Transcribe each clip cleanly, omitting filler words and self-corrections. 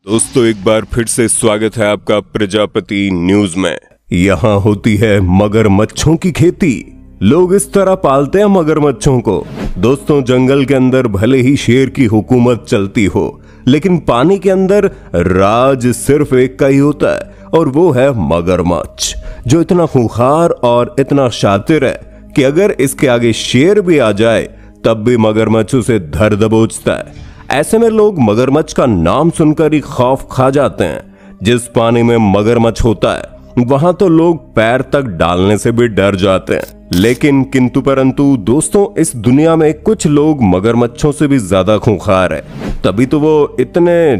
दोस्तों एक बार फिर से स्वागत है आपका प्रजापति न्यूज में। यहाँ होती है मगरमच्छों की खेती। लोग इस तरह पालते हैं मगरमच्छों को। दोस्तों जंगल के अंदर भले ही शेर की हुकूमत चलती हो, लेकिन पानी के अंदर राज सिर्फ एक का ही होता है और वो है मगरमच्छ, जो इतना खूंखार और इतना शातिर है कि अगर इसके आगे शेर भी आ जाए तब भी मगरमच्छ उसे धर दबोचता है। ऐसे में लोग मगरमच्छ का नाम सुनकर ही खौफ खा जाते हैं। जिस पानी में मगरमच्छ होता है वहां तो लोग पैर तक डालने से भी डर जाते हैं। लेकिन किंतु परंतु दोस्तों, इस दुनिया में कुछ लोग मगरमच्छों से भी ज्यादा खूंखार है, तभी तो वो इतने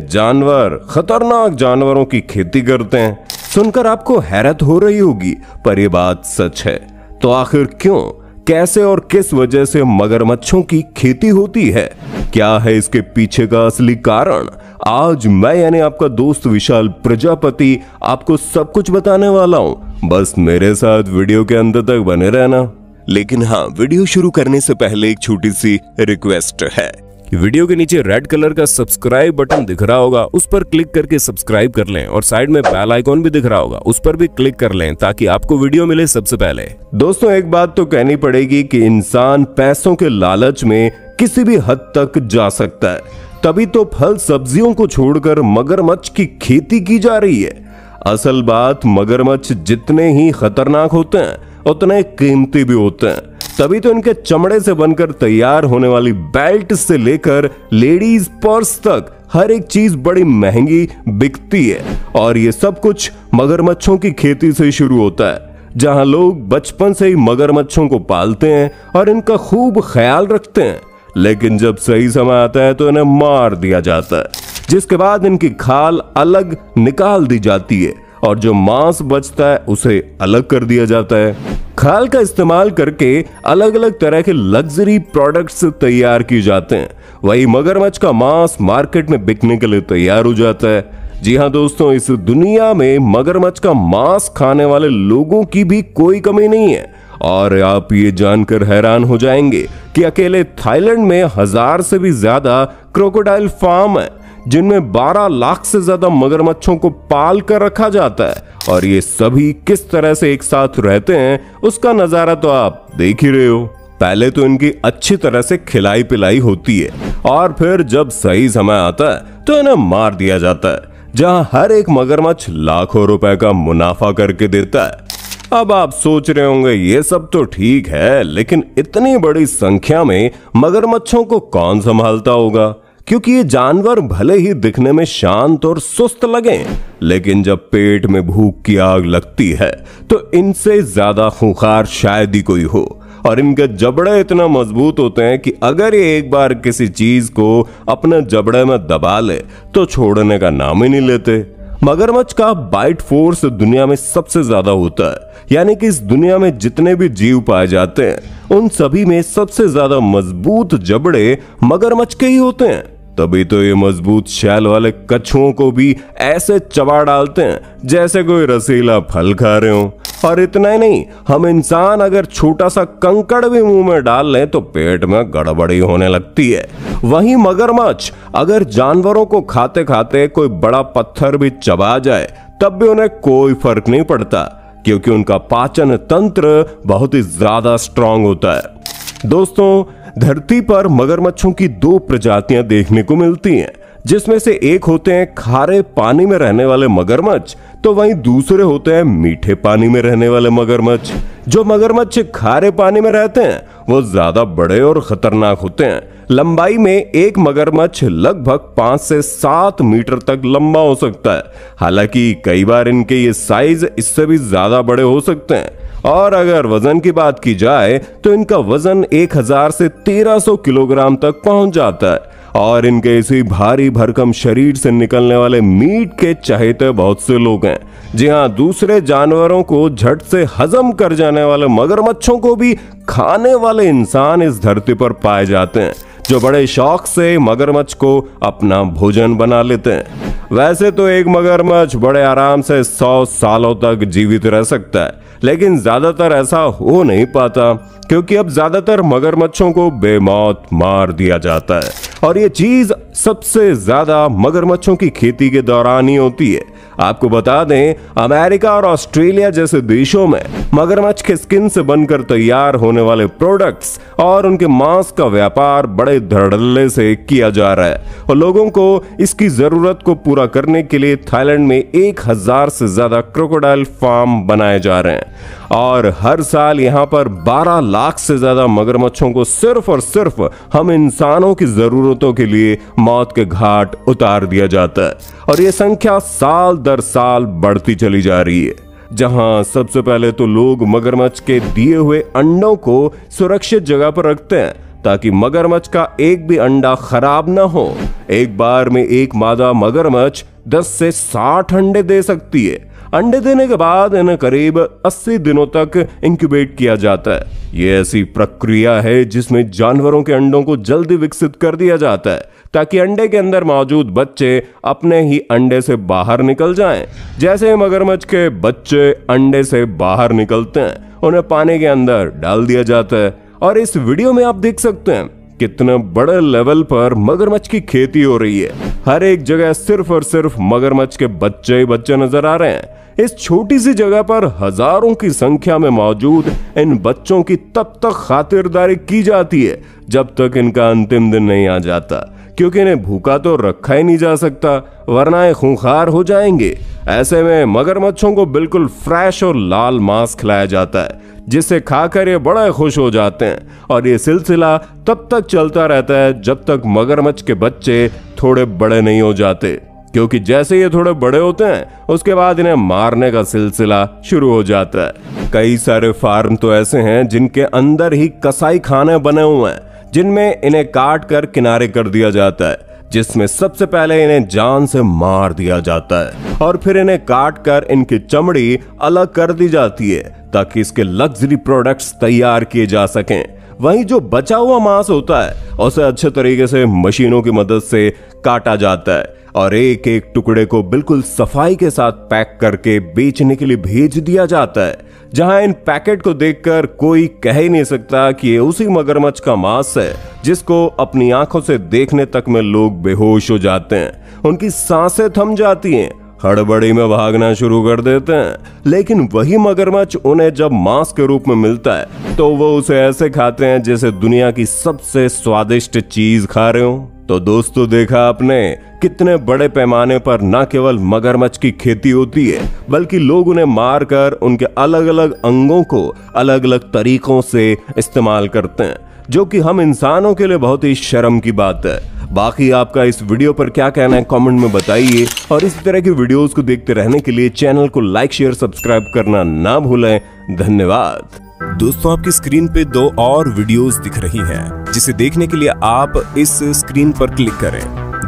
खतरनाक जानवरों की खेती करते हैं। सुनकर आपको हैरत हो रही होगी, पर यह बात सच है। तो आखिर क्यों, कैसे और किस वजह से मगरमच्छों की खेती होती है, क्या है इसके पीछे का असली कारण, आज मैं यानी आपका दोस्त विशाल प्रजापति आपको सब कुछ बताने वाला हूं। बस मेरे साथ वीडियो के अंत तक बने रहना। लेकिन हाँ, वीडियो शुरू करने से पहले एक छोटी सी रिक्वेस्ट है। वीडियो के नीचे रेड कलर का सब्सक्राइब बटन दिख रहा होगा, उस पर क्लिक करके सब्सक्राइब कर लें और साइड में बेल आइकॉन भी दिख रहा होगा, उस पर भी क्लिक कर लें ताकि आपको वीडियो मिले सबसे पहले। दोस्तों एक बात तो कहनी पड़ेगी कि इंसान पैसों के लालच में किसी भी हद तक जा सकता है, तभी तो फल सब्जियों को छोड़कर मगरमच्छ की खेती की जा रही है। असल बात, मगरमच्छ जितने ही खतरनाक होते हैं उतने कीमती भी होते हैं, तभी तो इनके चमड़े से बनकर तैयार होने वाली बेल्ट से लेकर लेडीज पर्स तक हर एक चीज बड़ी महंगी बिकती है। और ये सब कुछ मगरमच्छों की खेती से शुरू होता है, जहां लोग बचपन से ही मगरमच्छों को पालते हैं और इनका खूब ख्याल रखते हैं। लेकिन जब सही समय आता है तो इन्हें मार दिया जाता है, जिसके बाद इनकी खाल अलग निकाल दी जाती है और जो मांस बचता है उसे अलग कर दिया जाता है। खाल का इस्तेमाल करके अलग अलग तरह के लग्जरी प्रोडक्ट्स तैयार किए जाते हैं। वही मगरमच्छ का मांस मार्केट में बिकने के लिए तैयार हो जाता है। जी हाँ दोस्तों, इस दुनिया में मगरमच्छ का मांस खाने वाले लोगों की भी कोई कमी नहीं है। और आप ये जानकर हैरान हो जाएंगे कि अकेले थाईलैंड में 1000 से भी ज्यादा क्रोकोडाइल फार्म है, जिनमें 12 लाख से ज्यादा मगरमच्छों को पाल कर रखा जाता है। और ये सभी किस तरह से एक साथ रहते हैं उसका नजारा तो आप देख ही रहे हो। पहले तो इनकी अच्छी तरह से खिलाई पिलाई होती है और फिर जब सही समय आता है तो इन्हें मार दिया जाता है, जहां हर एक मगरमच्छ लाखों रुपए का मुनाफा करके देता है। अब आप सोच रहे होंगे ये सब तो ठीक है, लेकिन इतनी बड़ी संख्या में मगरमच्छों को कौन संभालता होगा, क्योंकि ये जानवर भले ही दिखने में शांत और सुस्त लगे, लेकिन जब पेट में भूख की आग लगती है तो इनसे ज्यादा खूंखार शायद ही कोई हो। और इनके जबड़े इतना मजबूत होते हैं कि अगर ये एक बार किसी चीज को अपने जबड़े में दबा ले तो छोड़ने का नाम ही नहीं लेते। मगरमच्छ का बाइट फोर्स दुनिया में सबसे ज्यादा होता है, यानी कि इस दुनिया में जितने भी जीव पाए जाते हैं उन सभी में सबसे ज्यादा मजबूत जबड़े मगरमच्छ के ही होते हैं। तभी तो ये मजबूत शैल वाले कछुओं को भी ऐसे चबा डालते हैं जैसे कोई रसीला फल खा रहे हो। और इतना ही नहीं, हम इंसान अगर छोटा सा कंकड़ भी मुंह में डाल लें तो पेट में गड़बड़ी होने लगती है। वहीं मगरमच्छ अगर जानवरों को खाते खाते कोई बड़ा पत्थर भी चबा जाए तब भी उन्हें कोई फर्क नहीं पड़ता, क्योंकि उनका पाचन तंत्र बहुत ही ज्यादा स्ट्रांग होता है। दोस्तों धरती पर मगरमच्छों की 2 प्रजातियां देखने को मिलती हैं, जिसमें से एक होते हैं खारे पानी में रहने वाले मगरमच्छ, तो वहीं दूसरे होते हैं मीठे पानी में रहने वाले मगरमच्छ। जो मगरमच्छ खारे पानी में रहते हैं वो ज्यादा बड़े और खतरनाक होते हैं। लंबाई में एक मगरमच्छ लगभग 5 से 7 मीटर तक लंबा हो सकता है। हालांकि कई बार इनके ये साइज इससे भी ज्यादा बड़े हो सकते हैं। और अगर वजन की बात की जाए तो इनका वजन 1000 से 1300 किलोग्राम तक पहुंच जाता है। और इनके इसी भारी भरकम शरीर से निकलने वाले मीट के चाहते बहुत से लोग हैं। जी हाँ, दूसरे जानवरों को झट से हजम कर जाने वाले मगरमच्छों को भी खाने वाले इंसान इस धरती पर पाए जाते हैं, जो बड़े शौक से मगरमच्छ को अपना भोजन बना लेते हैं। वैसे तो एक मगरमच्छ बड़े आराम से 100 सालों तक जीवित रह सकता है, लेकिन ज्यादातर ऐसा हो नहीं पाता, क्योंकि अब ज्यादातर मगरमच्छों को बेमौत मार दिया जाता है। और ये चीज सबसे ज्यादा मगरमच्छों की खेती के दौरान ही होती है। आपको बता दें, अमेरिका और ऑस्ट्रेलिया जैसे देशों में मगरमच्छ के स्किन से बनकर तैयार होने वाले प्रोडक्ट्स और उनके मांस का व्यापार बड़े धड़ल्ले से किया जा रहा है और लोगों को इसकी जरूरत को पूरा करने के लिए थाईलैंड में 1000 से ज्यादा क्रोकोडाइल फार्म बनाए जा रहे हैं और हर साल यहां पर 12 लाख से ज्यादा मगरमच्छों को सिर्फ और सिर्फ हम इंसानों की जरूरतों के लिए मौत के घाट उतार दिया जाता है और ये संख्या साल दर साल बढ़ती चली जा रही है। जहां सबसे पहले तो लोग मगरमच्छ के दिए हुए अंडों को सुरक्षित जगह पर रखते हैं ताकि मगरमच्छ का एक भी अंडा खराब ना हो। एक बार में एक मादा मगरमच्छ 10 से 60 अंडे दे सकती है। अंडे देने के बाद इन्हें करीब 80 दिनों तक इंक्यूबेट किया जाता है। ये ऐसी प्रक्रिया है जिसमें जानवरों के अंडों को जल्दी विकसित कर दिया जाता है ताकि अंडे के अंदर मौजूद बच्चे अपने ही अंडे से बाहर निकल जाएं। जैसे मगरमच्छ के बच्चे अंडे से बाहर निकलते हैं, उन्हें पानी के अंदर डाल दिया जाता है और इस वीडियो में आप देख सकते हैं कितने बड़े लेवल पर मगरमच्छ की खेती हो रही है। हर एक जगह सिर्फ और सिर्फ मगरमच्छ के बच्चे ही बच्चे नजर आ रहे हैं। इस छोटी सी जगह पर हजारों की संख्या में मौजूद इन बच्चों की तब तक खातिरदारी की जाती है जब तक इनका अंतिम दिन नहीं आ जाता, क्योंकि इन्हें भूखा तो रखा ही नहीं जा सकता वरना ये खूंखार हो जाएंगे। ऐसे में मगरमच्छों को बिल्कुल फ्रेश और लाल मांस खिलाया जाता है जिसे खाकर ये बड़े खुश हो जाते हैं और ये सिलसिला तब तक चलता रहता है जब तक मगरमच्छ के बच्चे थोड़े बड़े नहीं हो जाते, क्योंकि जैसे ये थोड़े बड़े होते हैं उसके बाद इन्हें मारने का सिलसिला शुरू हो जाता है। कई सारे फार्म तो ऐसे हैं जिनके अंदर ही कसाई खाने बने हुए हैं जिनमें इन्हें काट कर किनारे कर दिया जाता है, जिसमें सबसे पहले इन्हें जान से मार दिया जाता है और फिर इन्हें काट कर इनकी चमड़ी अलग कर दी जाती है ताकि इसके लग्जरी प्रोडक्ट्स तैयार किए जा सकें। वहीं जो बचा हुआ मांस होता है उसे अच्छे तरीके से मशीनों की मदद से काटा जाता है और एक एक टुकड़े को बिल्कुल सफाई के साथ पैक करके बेचने के लिए भेज दिया जाता है, जहां इन पैकेट को देखकर कोई कह ही नहीं सकता कि ये उसी मगरमच्छ का मांस है जिसको अपनी आंखों से देखने तक में लोग बेहोश हो जाते हैं। उनकी सांसें थम जाती हैं, हड़बड़ी में भागना शुरू कर देते हैं। लेकिन वही मगरमच्छ उन्हें जब मांस के रूप में मिलता है तो वो उसे ऐसे खाते हैं जैसे दुनिया की सबसे स्वादिष्ट चीज खा रहे हो। तो दोस्तों, देखा आपने कितने बड़े पैमाने पर न केवल मगरमच्छ की खेती होती है बल्कि लोग उन्हें मारकर उनके अलग अलग अंगों को अलग अलग तरीकों से इस्तेमाल करते हैं, जो कि हम इंसानों के लिए बहुत ही शर्म की बात है। बाकी आपका इस वीडियो पर क्या कहना है कमेंट में बताइए और इसी तरह की वीडियोस को देखते रहने के लिए चैनल को लाइक शेयर सब्सक्राइब करना ना भूलें। धन्यवाद। दोस्तों, आपकी स्क्रीन पे 2 और वीडियोस दिख रही हैं, जिसे देखने के लिए आप इस स्क्रीन पर क्लिक करें।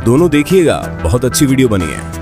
दोनों देखिएगा, बहुत अच्छी वीडियो बनी है।